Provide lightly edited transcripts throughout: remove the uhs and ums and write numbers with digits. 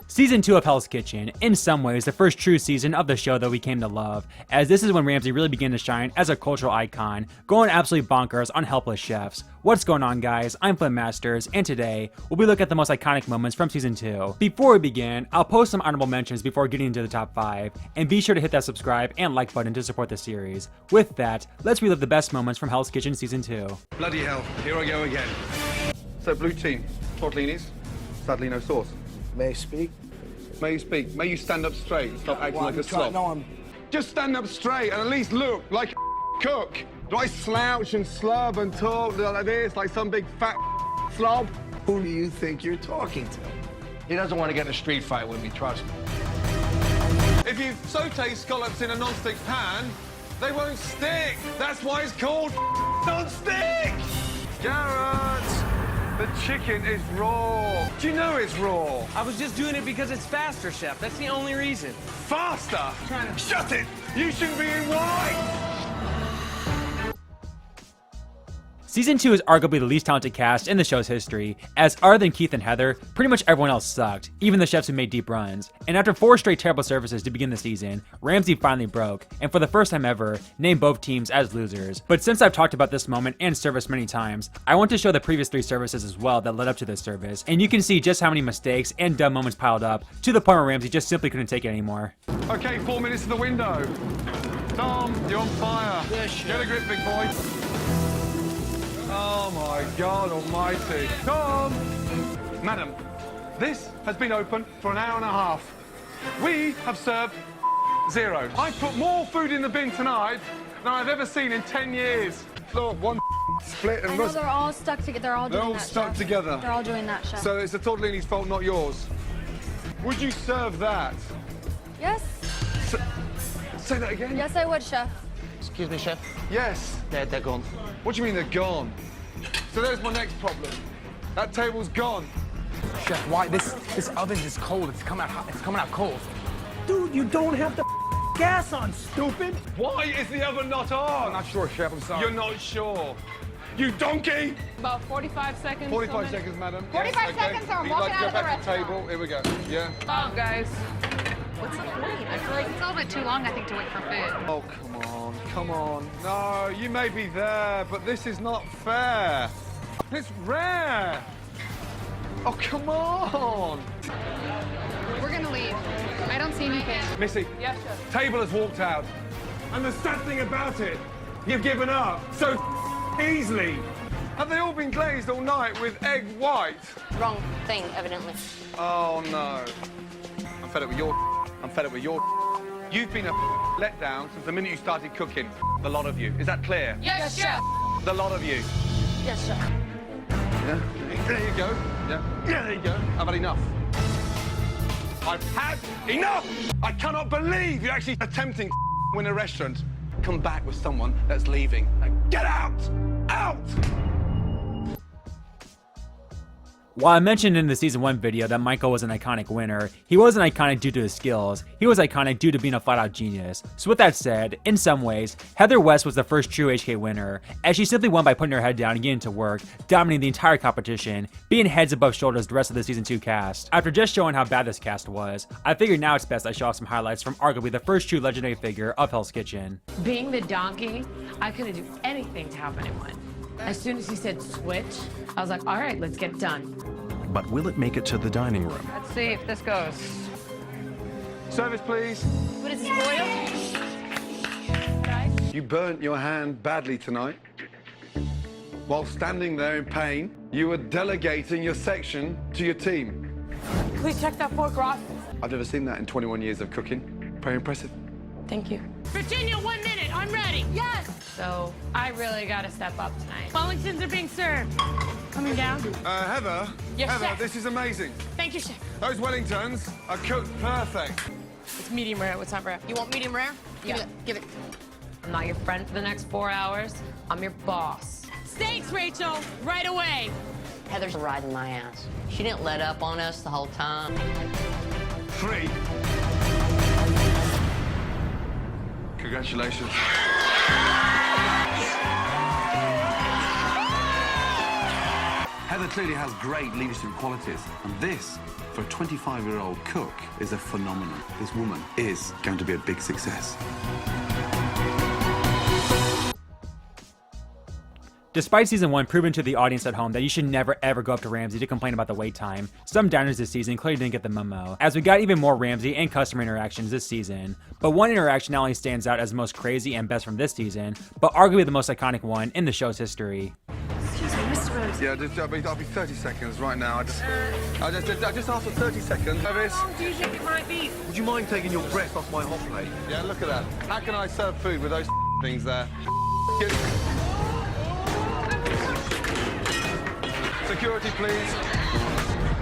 Season 2 of Hell's Kitchen, in some ways the first true season of the show that we came to love, as this is when Ramsay really began to shine as a cultural icon, going absolutely bonkers on helpless chefs. What's going on, guys? I'm FlynnMasters, and today we'll be looking at the most iconic moments from Season 2. Before we begin, I'll post some honorable mentions before getting into the top 5, and be sure to hit that subscribe and like button to support the series. With that, let's relive the best moments from Hell's Kitchen Season 2. Bloody hell, here I go again. So, blue team, tortellinis, sadly no sauce. May I speak? May you speak? May you stand up straight and stop acting like a slob? No, Just stand up straight and at least look like a cook. Do I slouch and slub and talk like this, like some big fat slob? Who do you think you're talking to? He doesn't want to get in a street fight with me, trust me. If you saute scallops in a non-stick pan, they won't stick. That's why it's called non-stick. Garrett, the chicken is raw. Do you know it's raw? I was just doing it because it's faster, Chef. That's the only reason. Faster? Shut it! You shouldn't be in wine! Season 2 is arguably the least talented cast in the show's history, as other than Keith and Heather, pretty much everyone else sucked, even the chefs who made deep runs. And after 4 straight terrible services to begin the season, Ramsay finally broke, and for the first time ever, named both teams as losers. But since I've talked about this moment and service many times, I want to show the previous 3 services as well that led up to this service, and you can see just how many mistakes and dumb moments piled up, to the point where Ramsay just simply couldn't take it anymore. Okay, 4 minutes to the window. Tom, you're on fire. Yes, Get a grip, big boy. Oh my God almighty. Tom! Madam, this has been open for an hour and a half. We have served 0. I put more food in the bin tonight than I've ever seen in 10 years. Lord, one split and I know they're all stuck together. They're all They're doing all that, stuck Chef. together. They're all doing that, Chef. So it's the tortellini's fault, not yours. Would you serve that? Yes. Say that again? Yes, I would, Chef. Excuse me, Chef. Yes. They're gone. What do you mean they're gone? So there's my next problem. That table's gone. Chef, why? This oven is cold. It's coming out hot. It's coming out cold. Dude, you don't have the gas on, stupid. Why is the oven not on? I'm not sure, Chef. I'm sorry. You're not sure. You donkey! About 45 seconds. 45 seconds, madam. 45 seconds or I'm You'd walking like to out go of the back to the restaurant. table. Here we go. Yeah. Oh, guys. What's the point? I feel like it's a little bit too long, I think, to wait for food. Oh, come on. Come on. No, you may be there, but this is not fair. It's rare. Oh, come on. We're gonna leave. I don't see anything. Missy. Yes, Chef. Table has walked out. And the sad thing about it, you've given up so easily. Have they all been glazed all night with egg white? Wrong thing, evidently. Oh, no. I'm fed up with your I'm fed up with your You've been a letdown since the minute you started cooking. The lot of you. Is that clear? Yes, Chef. The lot of you. Yes, Chef. Yeah. There you go. Yeah. Yeah, there you go. I've had enough. I've had enough! I cannot believe you're actually attempting to win a restaurant. Come back with someone that's leaving. Now get out! Out! While I mentioned in the Season 1 video that Michael was an iconic winner, he wasn't iconic due to his skills, he was iconic due to being a flat-out genius. So with that said, in some ways, Heather West was the first true HK winner, as she simply won by putting her head down and getting to work, dominating the entire competition, being heads above shoulders the rest of the Season 2 cast. After just showing how bad this cast was, I figured now it's best I show off some highlights from arguably the first true legendary figure of Hell's Kitchen. Being the donkey, I couldn't do anything to help anyone. As soon as he said switch, I was like, all right, let's get done. But will it make it to the dining room? Let's see if this goes. Service, please. What is this, boiled? You burnt your hand badly tonight. While standing there in pain, you were delegating your section to your team. Please check that fork, Ross. I've never seen that in 21 years of cooking. Very impressive. Thank you. Virginia, 1 minute, I'm ready. Yes! So, I really gotta step up tonight. Wellingtons are being served. Coming down. Heather, Yes, Heather, chef. this is amazing. Thank you, Chef. Those Wellingtons are cooked perfect. It's medium rare, what's not rare? You want medium rare? Yeah. Give it. I'm not your friend for the next 4 hours. I'm your boss. Steaks, Rachel, right away. Heather's riding my ass. She didn't let up on us the whole time. 3. Congratulations. Heather clearly has great leadership qualities, and this, for a 25-year-old cook, is a phenomenon. This woman is going to be a big success. Despite season 1 proving to the audience at home that you should never ever go up to Ramsay to complain about the wait time, some diners this season clearly didn't get the memo, as we got even more Ramsay and customer interactions this season. But one interaction not only stands out as the most crazy and best from this season, but arguably the most iconic one in the show's history. Excuse me, Mr. Rose. Yeah, I'll be 30 seconds right now. I just asked for 30 seconds. Service. How long do you think it might be? Would you mind taking your breath off my hot plate? Yeah, look at that. How can I serve food with those things there? Security, please.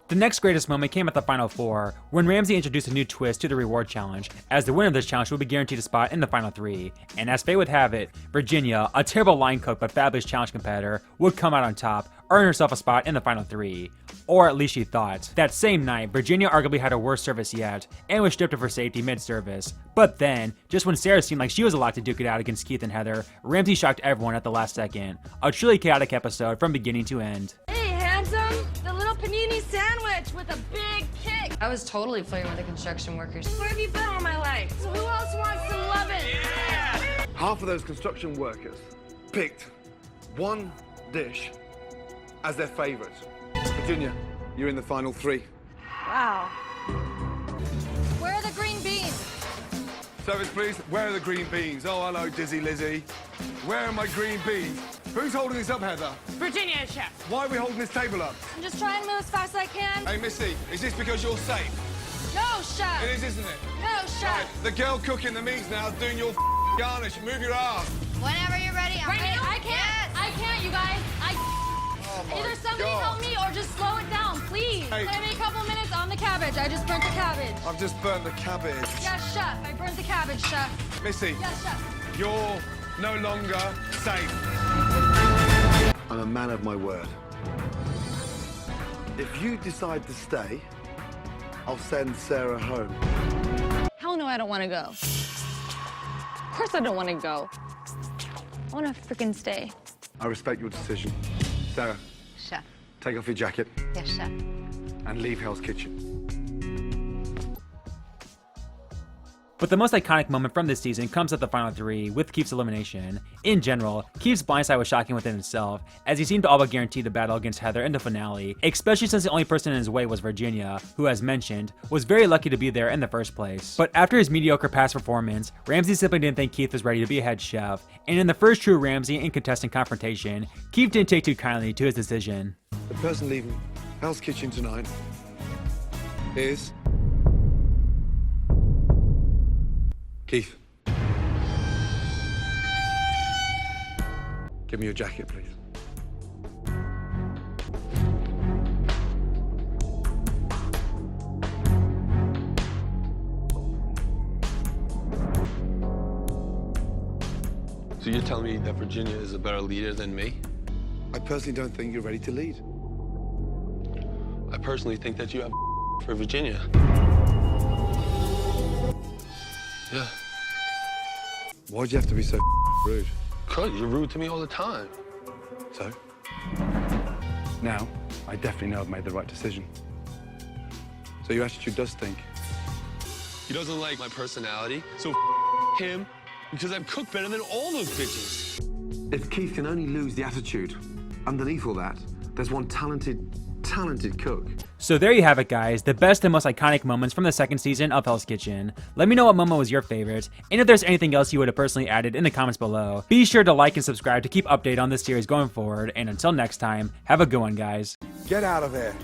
The next greatest moment came at the Final Four, when Ramsay introduced a new twist to the reward challenge, as the winner of this challenge would be guaranteed a spot in the Final Three. And as fate would have it, Virginia, a terrible line cook but fabulous challenge competitor, would come out on top, earn herself a spot in the Final Three. Or at least she thought. That same night, Virginia arguably had her worst service yet, and was stripped of her safety mid-service. But then, just when Sarah seemed like she was allowed to duke it out against Keith and Heather, Ramsay shocked everyone at the last second. A truly chaotic episode from beginning to end. Hey, handsome. The little panini sandwich with a big kick. I was totally flirting with the construction workers. Where have you been all my life? So who else wants some lovin'? Half of those construction workers picked one dish as their favorite. Virginia, you're in the Final Three. Wow. Where are the green beans? Service, please. Where are the green beans? Oh, hello, Dizzy Lizzy. Where are my green beans? Who's holding this up, Heather? Virginia, chef. Why are we holding this table up? I'm just trying to move as fast as I can. Hey, Missy, is this because you're safe? No, chef. It is, isn't it? No, chef. The girl cooking the meats now is doing your garnish. Move your ass. Whenever you're ready, I'm ready. I can't. Yes. I can't, you guys. Either somebody help me or just slow it down, please. Hey. Save me a couple minutes on the cabbage. I just burnt the cabbage. I've just burnt the cabbage. Yes, chef. I burnt the cabbage, chef. Missy, Yes, chef. you're no longer safe. I'm a man of my word. If you decide to stay, I'll send Sarah home. Hell no, I don't want to go. Of course I don't want to go. I want to freaking stay. I respect your decision. Sarah, Chef. take off your jacket Yes, chef. and leave Hell's Kitchen. But the most iconic moment from this season comes at the Final Three, with Keith's elimination. In general, Keith's blindside was shocking within itself, as he seemed to all but guarantee the battle against Heather in the finale, especially since the only person in his way was Virginia, who, as mentioned, was very lucky to be there in the first place. But after his mediocre past performance, Ramsay simply didn't think Keith was ready to be a head chef, and in the first true Ramsay and contestant confrontation, Keith didn't take too kindly to his decision. The person leaving Hell's Kitchen tonight is Keith. Give me your jacket, please. So you're telling me that Virginia is a better leader than me? I personally don't think you're ready to lead. I personally think that you have for Virginia. Yeah. Why'd you have to be so rude? Cause you're rude to me all the time. So? Now, I definitely know I've made the right decision. So your attitude does stink. He doesn't like my personality, so him, because I've cooked better than all those bitches. If Keith can only lose the attitude, underneath all that, there's one talented cook. So there you have it, guys, the best and most iconic moments from the second season of Hell's Kitchen. Let me know what moment was your favorite, and if there's anything else you would have personally added in the comments below. Be sure to like and subscribe to keep updated on this series going forward, and until next time, have a good one, guys. Get out of there.